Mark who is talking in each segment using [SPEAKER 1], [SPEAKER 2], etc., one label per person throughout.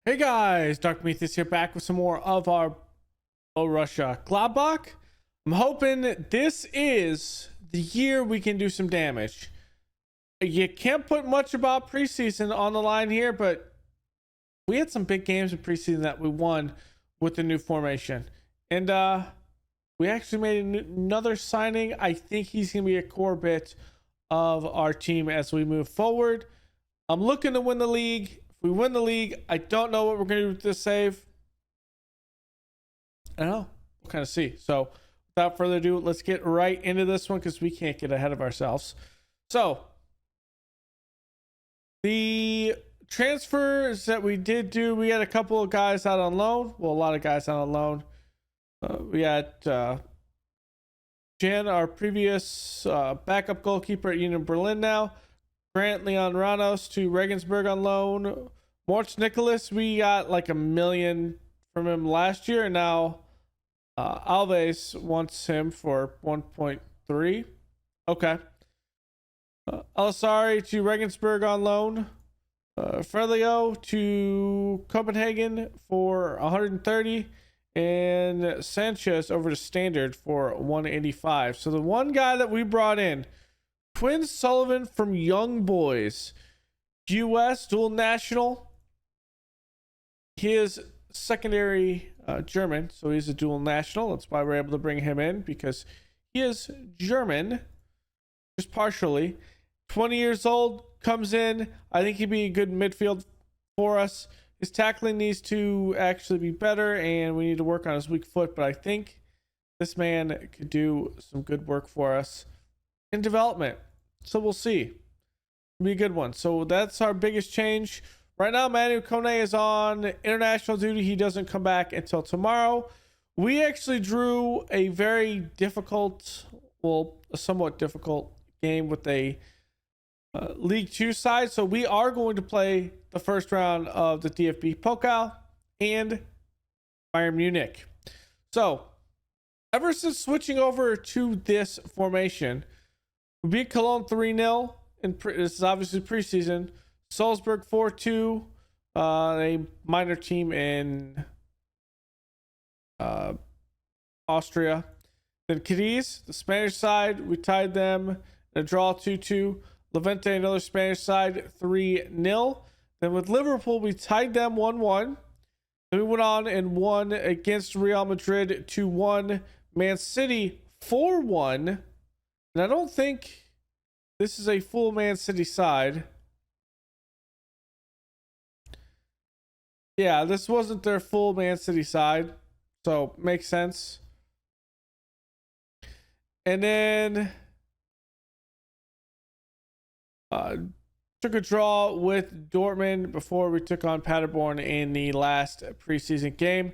[SPEAKER 1] Hey guys, Dark Meathis here, back with some more of our Borussia M'gladbach. I'm hoping this is the year we can do some damage. You can't put much about preseason on the line here, but we had some big games in preseason that we won with the new formation. And we actually made another signing. I think he's going to be a core bit of our team as we move forward. I'm looking to win the league. If we win the league, I don't know what we're going to do with this save. I don't know. We'll kind of see. So without further ado, let's get right into this one because we can't get ahead of ourselves. So the transfers that we did do, we had a couple of guys out on loan. Well, a lot of guys out on loan. We had Jan, our previous backup goalkeeper at Union Berlin now. Grant Leon Ranos to Regensburg on loan. Morts Nicholas, we got like $1 million from him last year, and now Alves wants him for 1.3. Okay. Alisari to Regensburg on loan. Ferlio to Copenhagen for 130, and Sanchez over to Standard for 185. So the one guy that we brought in, Quinn Sullivan from Young Boys, US dual national. He is secondary German, so he's a dual national. That's why we're able to bring him in, because he is German, just partially. 20 years old, comes in. I think he'd be a good midfield for us. His tackling needs to actually be better, and we need to work on his weak foot, but I think this man could do some good work for us in development. So we'll see. It'll be a good one. So that's our biggest change. Right now, Manu Kone is on international duty. He doesn't come back until tomorrow. We actually drew a very difficult, well, a somewhat difficult game with a League 2 side. So we are going to play the first round of the DFB-Pokal and Bayern Munich. So ever since switching over to this formation, we beat Cologne 3-0. This is obviously preseason. Salzburg 4-2, a minor team in Austria. Then Cadiz, the Spanish side, we tied them in a draw 2-2. Levante, another Spanish side, 3-0. Then with Liverpool, we tied them 1-1. Then we went on and won against Real Madrid 2-1. Man City 4-1. And I don't think this is a full Man City side. Yeah, this wasn't their full Man City side, so makes sense. And then took a draw with Dortmund before we took on Paderborn in the last preseason game.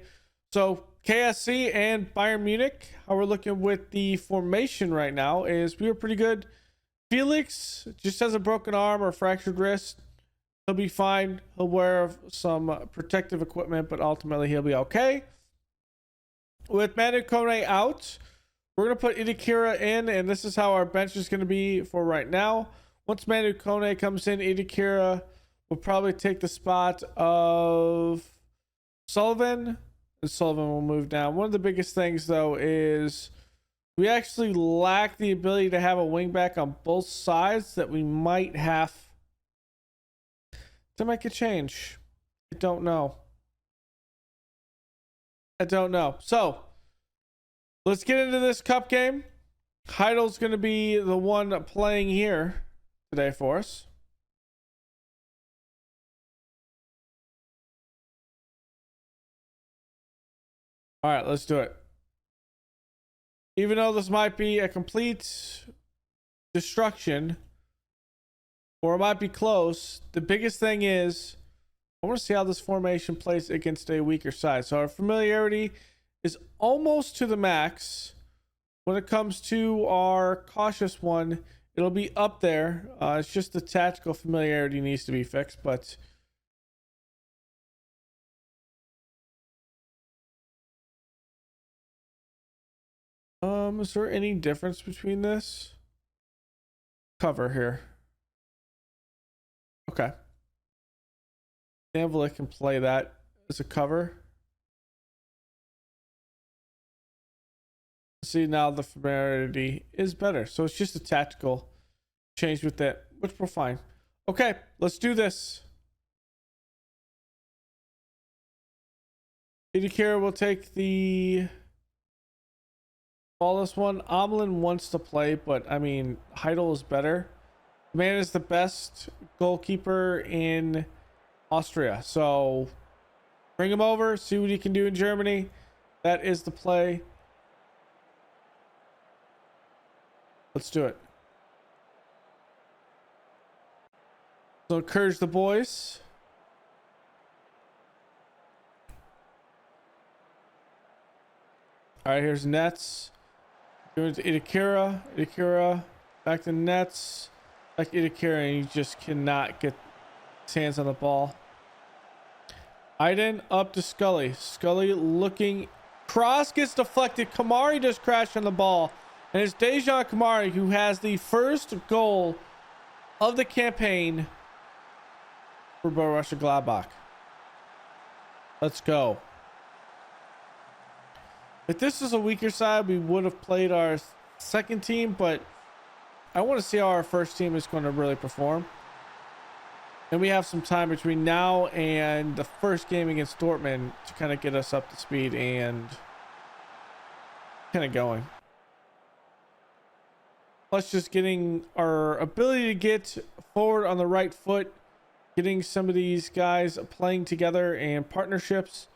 [SPEAKER 1] So KSC and Bayern Munich, how we're looking with the formation right now is we were pretty good. Felix just has a broken arm or fractured wrist. He'll be fine. He'll wear some protective equipment, but ultimately he'll be okay. With Manu Kone out, we're going to put Idikira in, and this is how our bench is going to be for right now. Once Manu Kone comes in, Idikira will probably take the spot of Sullivan, and Sullivan will move down. One of the biggest things, though, is we actually lack the ability to have a wingback on both sides that we might have to make a change. I don't know. So let's get into this cup game. Heidel's going to be the one playing here today for us. All right, let's do it. Even though this might be a complete destruction, or it might be close, the biggest thing is I want to see how this formation plays against a weaker side. So our familiarity is almost to the max. When it comes to our cautious one, it'll be up there. It's just the tactical familiarity needs to be fixed, but is there any difference between this cover here? Okay. Danville can play that. as a cover. See, now the familiarity is better. So it's just a tactical change with that, which we're fine. Okay, let's do this. Idikira will take the flawless one. Omlin wants to play, but I mean, Heidel is better. The man is the best goalkeeper in Austria. So bring him over, see what he can do in Germany. That is the play. Let's do it. So encourage the boys. All right, here's Nets. Going to Idikira. Idikira back to Nets. Back to Idikira, and he just cannot get his hands on the ball. Iden up to Scully. Scully looking. Cross gets deflected. Kamari just crashed on the ball. And it's Dejan Kamari who has the first goal of the campaign for Borussia M'gladbach. Let's go. If this is a weaker side, we would have played our second team, but I want to see how our first team is going to really perform. And we have some time between now and the first game against Dortmund to kind of get us up to speed and kind of going. Plus just getting our ability to get forward on the right foot, getting some of these guys playing together and partnerships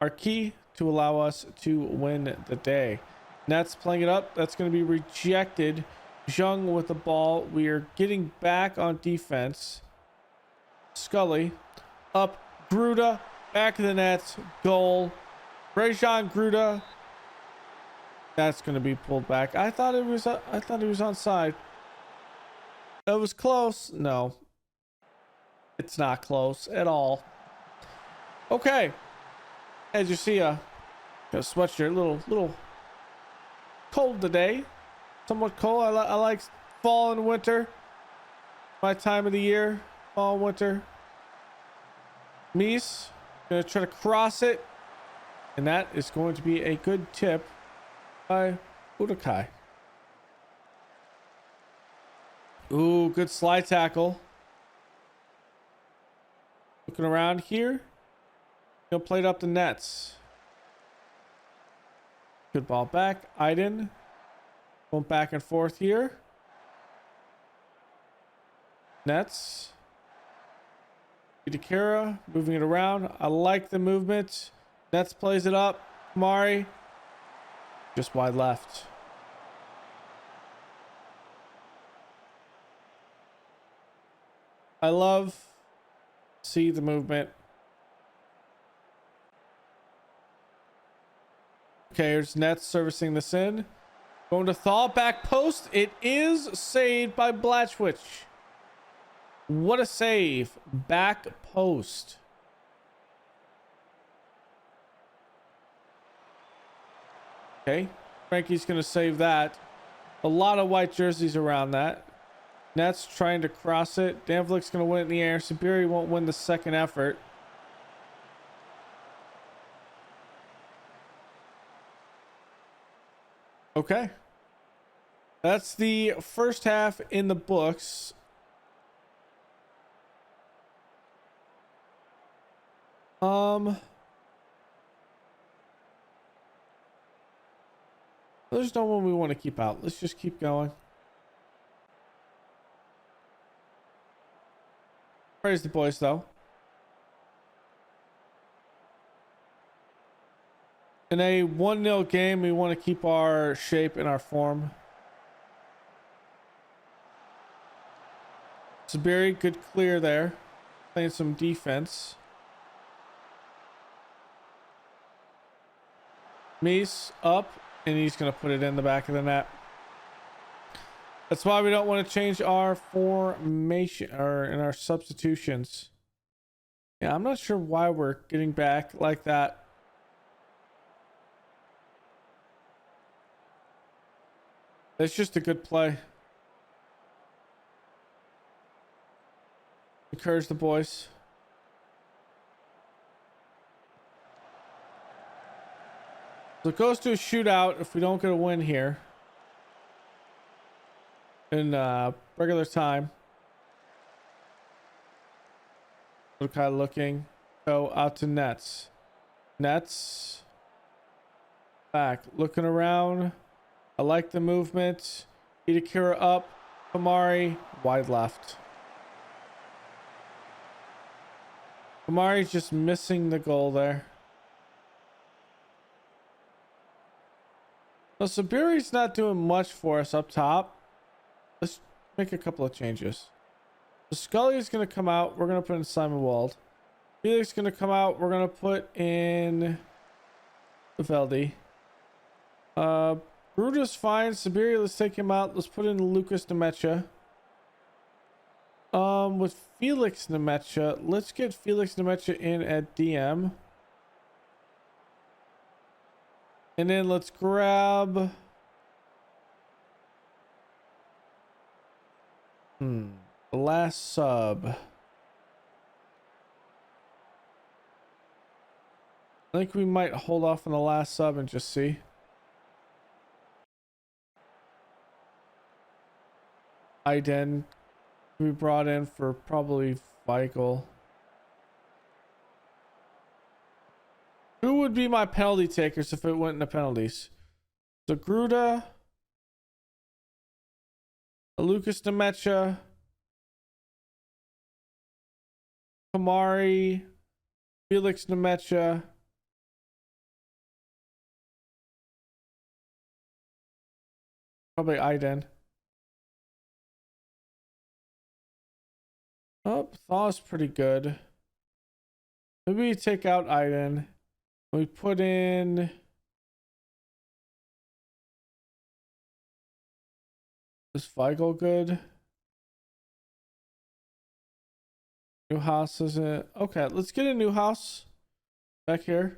[SPEAKER 1] are key to allow us to win the day. Nets playing it up. That's going to be rejected. Jung with the ball. We are getting back on defense. Scully up. Gruda back of the nets. Goal. Brejan Gruda. That's going to be pulled back. I thought it was onside. It was close. No, it's not close at all. Okay. As you see, a sweatshirt, little cold today. Somewhat cold. I like fall and winter. My time of the year, fall and winter. Mies gonna try to cross it, and that is going to be a good tip by Udokai. Ooh, good slide tackle. Looking around here. He'll play it up the nets. Good ball back. Iden going back and forth here. Nets. Idikira moving it around. I like the movement. Nets plays it up. Kamari just wide left. I love see the movement. Okay, here's Nets servicing this in. Going to Thaw, back post. It is saved by Blatchwich. What a save. Back post. Okay, Frankie's going to save that. A lot of white jerseys around that. Nets trying to cross it. Danvlick's going to win it in the air. Sabiri won't win the second effort. Okay. That's the first half in the books. There's no one we want to keep out. Let's just keep going. Praise the boys, though. In a 1-0 game, we want to keep our shape and our form. Sabiri, good clear there. Playing some defense. Mies up, and he's going to put it in the back of the net. That's why we don't want to change our formation or in our substitutions. Yeah, I'm not sure why we're getting back like that. It's just a good play. Encourage the boys. So it goes to a shootout if we don't get a win here in regular time. Okay, looking. Go out to Nets. Nets. Back. Looking around. I like the movement. Itakura up. Kamari. Wide left. Kamari's just missing the goal there. So Sabiri's not doing much for us up top. Let's make a couple of changes. So Scully is going to come out. We're going to put in Simon Wald. Felix is going to come out. We're going to put in Veldy. Gruda's fine. Siberia, let's take him out. Let's put in Lucas Nemecha. With Felix Nemecha, let's get Felix Nemecha in at DM. And then let's grab the last sub. I think we might hold off on the last sub and just see. Iden we brought in for probably Michael. Who would be my penalty takers if it went into penalties? So Gruda, Lucas Nemecha, Kamari, Felix Nemecha, probably Iden. Oh, Thaw's pretty good. Maybe we take out Iden. We put in is Feigl good? New house isn't okay. Let's get a new house back here.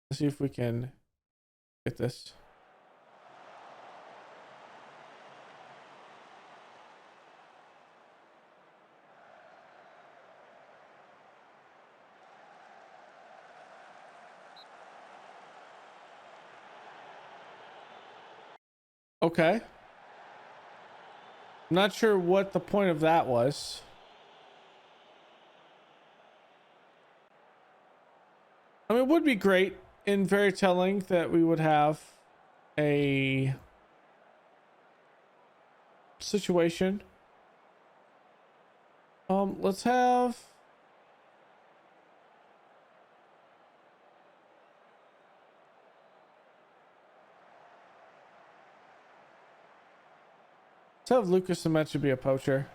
[SPEAKER 1] Let's see if we can get this. Okay. I'm not sure what the point of that was. I mean, it would be great and very telling that we would have a situation. Let's have Lucas Nemecha be a poacher.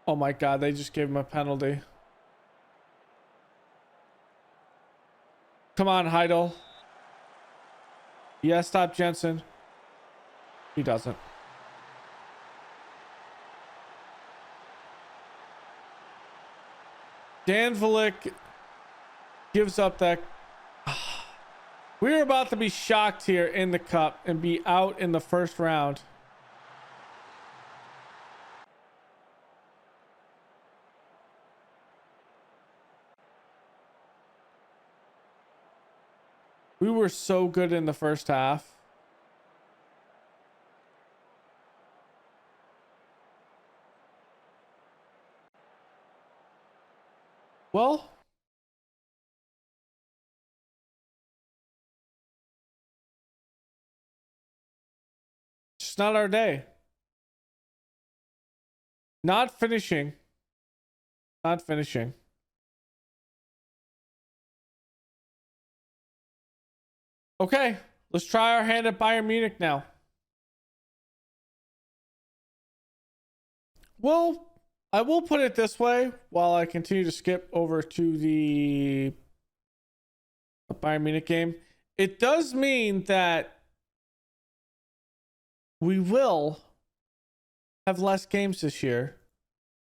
[SPEAKER 1] Oh my god, they just gave him a penalty. Come on, Heidel. Yeah, stop Jensen. He doesn't. Dan Vlick gives up that. We're about to be shocked here in the cup and be out in the first round. We were so good in the first half. Well, it's not our day. Not finishing. Not finishing. Okay, let's try our hand at Bayern Munich now. Well, I will put it this way while I continue to skip over to the Bayern Munich game. It does mean that we will have less games this year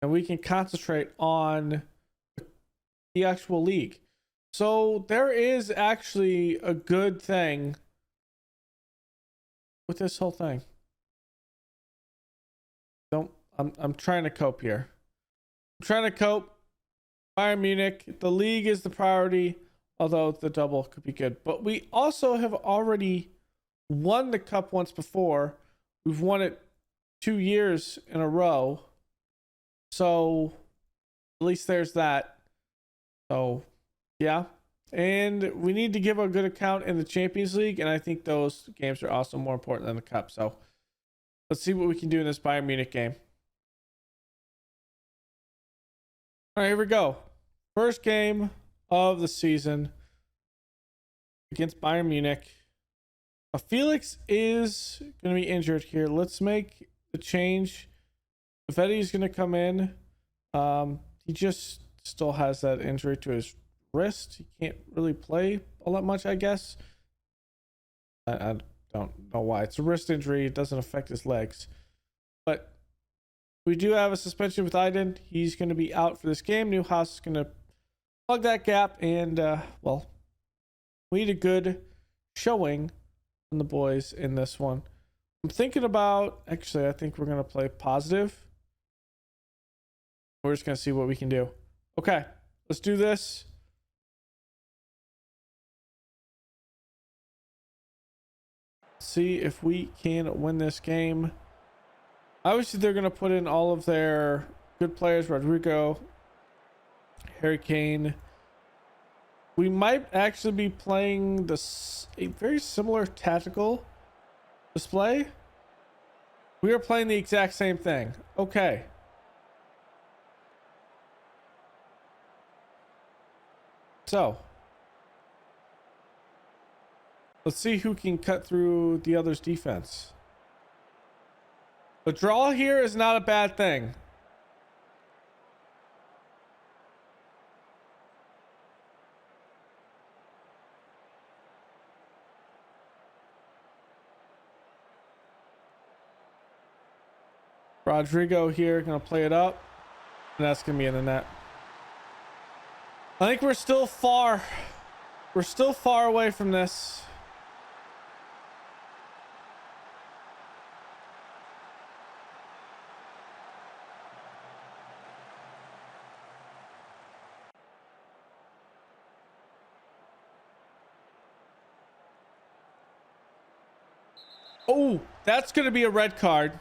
[SPEAKER 1] and we can concentrate on the actual league. So there is actually a good thing with this whole thing. I'm trying to cope here. I'm trying to cope. Bayern Munich. The league is the priority, although the double could be good. But we also have already won the cup once before. We've won it 2 years in a row. So at least there's that. So yeah. And we need to give a good account in the Champions League. And I think those games are also more important than the cup. So let's see what we can do in this Bayern Munich game. All right, here we go. First game of the season against Bayern Munich. Felix is going to be injured here. Let's make the change. Vetti's going to come in. He just still has that injury to his wrist. He can't really play all that much, I guess. I don't know why. It's a wrist injury. It doesn't affect his legs. But we do have a suspension with Iden. He's going to be out for this game. Newhouse is going to plug that gap. And, well, we need a good showing from the boys in this one. I'm thinking about, actually, I think we're going to play positive. We're just going to see what we can do. Okay, let's do this. See if we can win this game. Obviously, they're going to put in all of their good players. Rodrigo, Harry Kane. We might actually be playing a very similar tactical display. We are playing the exact same thing. Okay. So let's see who can cut through the other's defense. The draw here is not a bad thing. Rodrigo here gonna play it up, and that's gonna be in the net. I think we're still far away from this. Oh, that's gonna be a red card.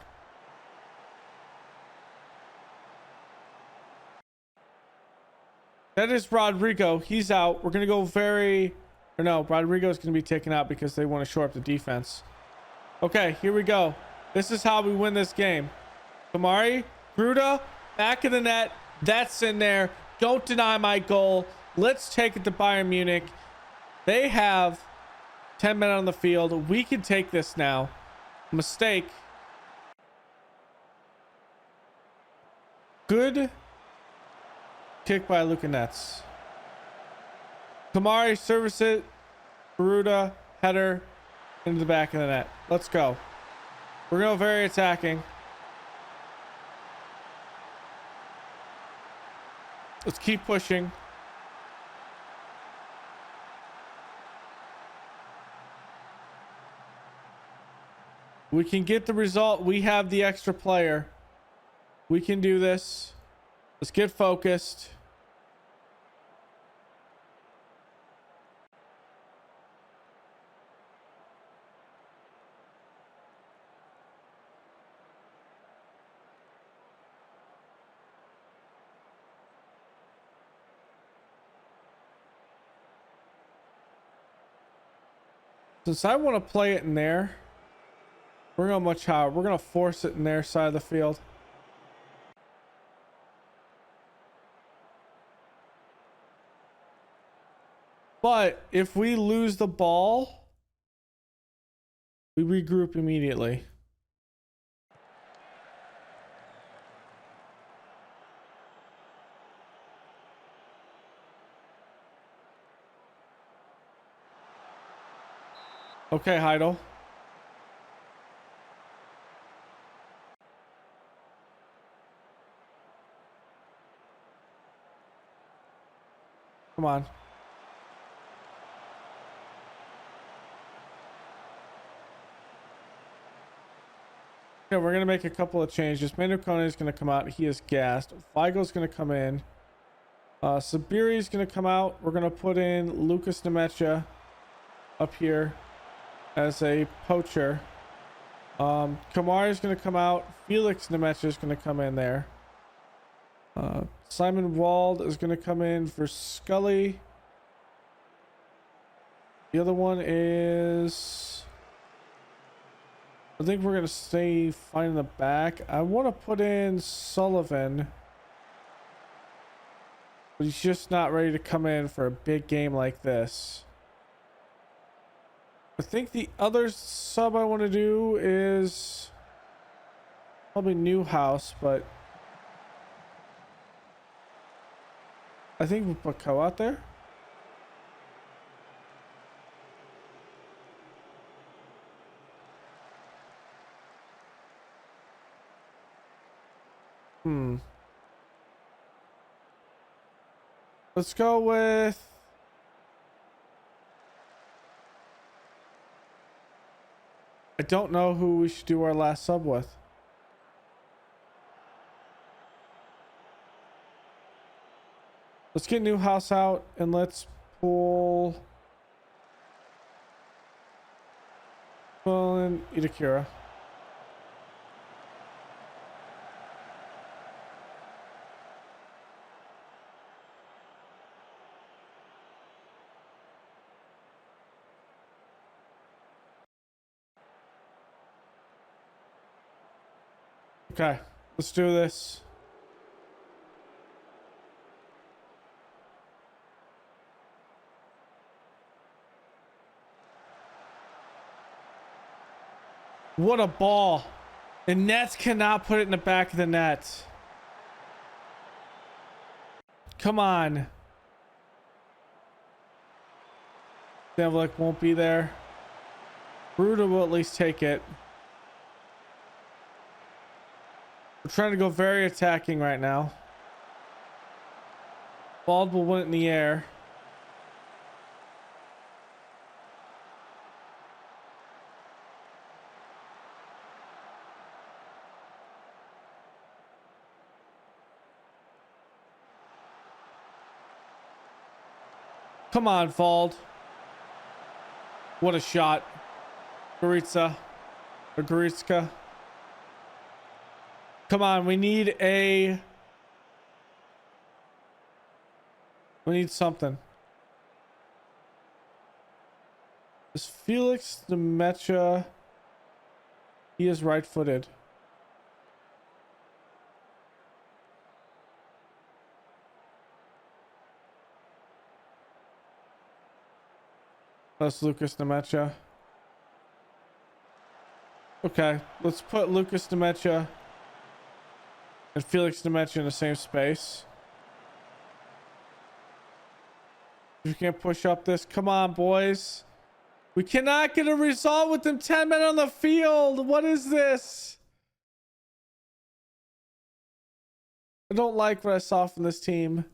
[SPEAKER 1] That is Rodrigo. He's out. We're going to go Rodrigo's going to be taken out because they want to shore up the defense. Okay, here we go. This is how we win this game. Kamari, Gruda, back of the net. That's in there. Don't deny my goal. Let's take it to Bayern Munich. They have 10 men on the field. We can take this now. Mistake. Good kick by Luka Nets. Kamari service it. Baruda header into the back of the net. Let's go. We're going very attacking. Let's keep pushing. We can get the result. We have the extra player. We can do this. Let's get focused. Since I want to play it in there, we're going much higher. We're going to force it in their side of the field. But if we lose the ball, we regroup immediately. Okay, Heidel. Come on. Okay, we're going to make a couple of changes. Manu Kone is going to come out. He is gassed. Weigel's going to come in. Sabiri is going to come out. We're going to put in Lucas Nemecha up here as a poacher. Kamari is going to come out. Felix Nemecha is going to come in there. Simon Wald is going to come in for Scully. The other one is... I think we're going to stay fine in the back. I want to put in Sullivan. But he's just not ready to come in for a big game like this. I think the other sub I want to do is probably Newhouse, but I think we'll put Co out there. Let's go with... I don't know who we should do our last sub with. Let's get Newhouse out and let's pull in Itakura. Okay, let's do this. What a ball. The Nets cannot put it in the back of the net. Come on. Devlik won't be there. Bruda will at least take it. We're trying to go very attacking right now. Bald will win it in the air. Come on, Fald. What a shot. Goritza. Or Goritska. Come on, we need something. Is Felix Nemecha? He is right-footed. That's Lucas Nemecha. Okay, let's put Lucas Nemecha and Felix Nemecha in the same space. If you can't push up this, come on, boys. We cannot get a result with them 10 men on the field. What is this? I don't like what I saw from this team.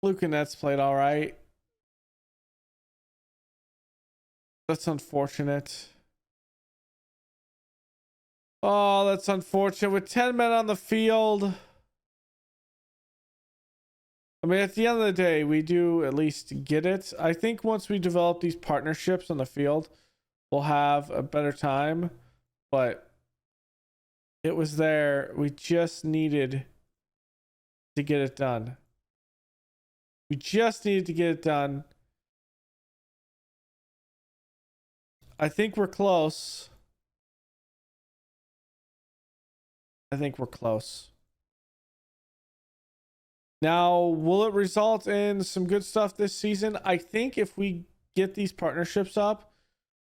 [SPEAKER 1] Luka Nets played all right. That's unfortunate. Oh, that's unfortunate. With 10 men on the field. I mean, at the end of the day, we do at least get it. I think once we develop these partnerships on the field, we'll have a better time. But it was there. We just needed to get it done. We just needed to get it done. I think we're close. I think we're close. Now, will it result in some good stuff this season? I think if we get these partnerships up,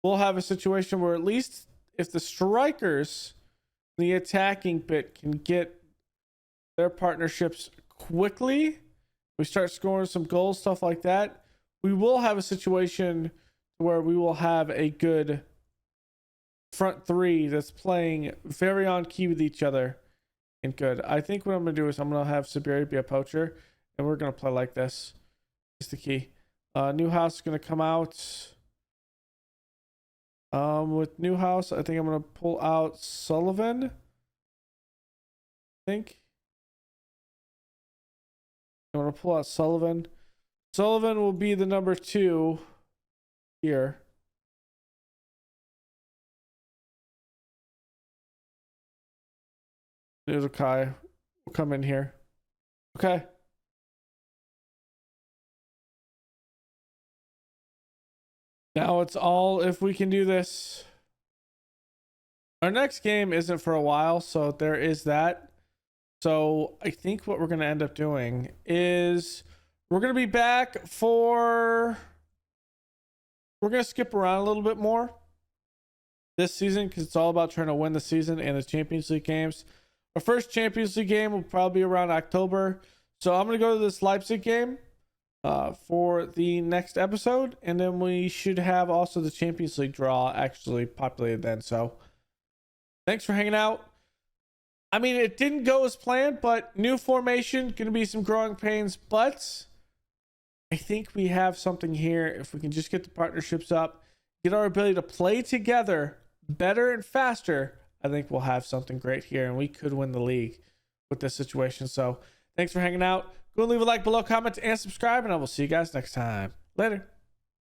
[SPEAKER 1] we'll have a situation where at least if the strikers, the attacking bit, can get their partnerships quickly, we start scoring some goals, stuff like that, we will have a situation where we will have a good front three that's playing very on key with each other and good. I think what I'm going to do is I'm going to have Sabiri be a poacher and we're going to play like this. Is the key. Newhouse is going to come out. With Newhouse, I think I'm going to pull out Sullivan. think. I'm going to pull out Sullivan. Sullivan will be the number 2 here. Kai will come in here. Okay. Now it's all if we can do this. Our next game isn't for a while, so there is that. So I think what we're going to end up doing is we're going to be back for... We're going to skip around a little bit more this season because it's all about trying to win the season and the Champions League games. Our first Champions League game will probably be around October. So I'm going to go to this Leipzig game for the next episode. And then we should have also the Champions League draw actually populated then. So thanks for hanging out. I mean, it didn't go as planned, but new formation, going to be some growing pains. But I think we have something here. If we can just get the partnerships up, get our ability to play together better and faster, I think we'll have something great here, and we could win the league with this situation. So thanks for hanging out. Go and leave a like below, comment, and subscribe, and I will see you guys next time. Later.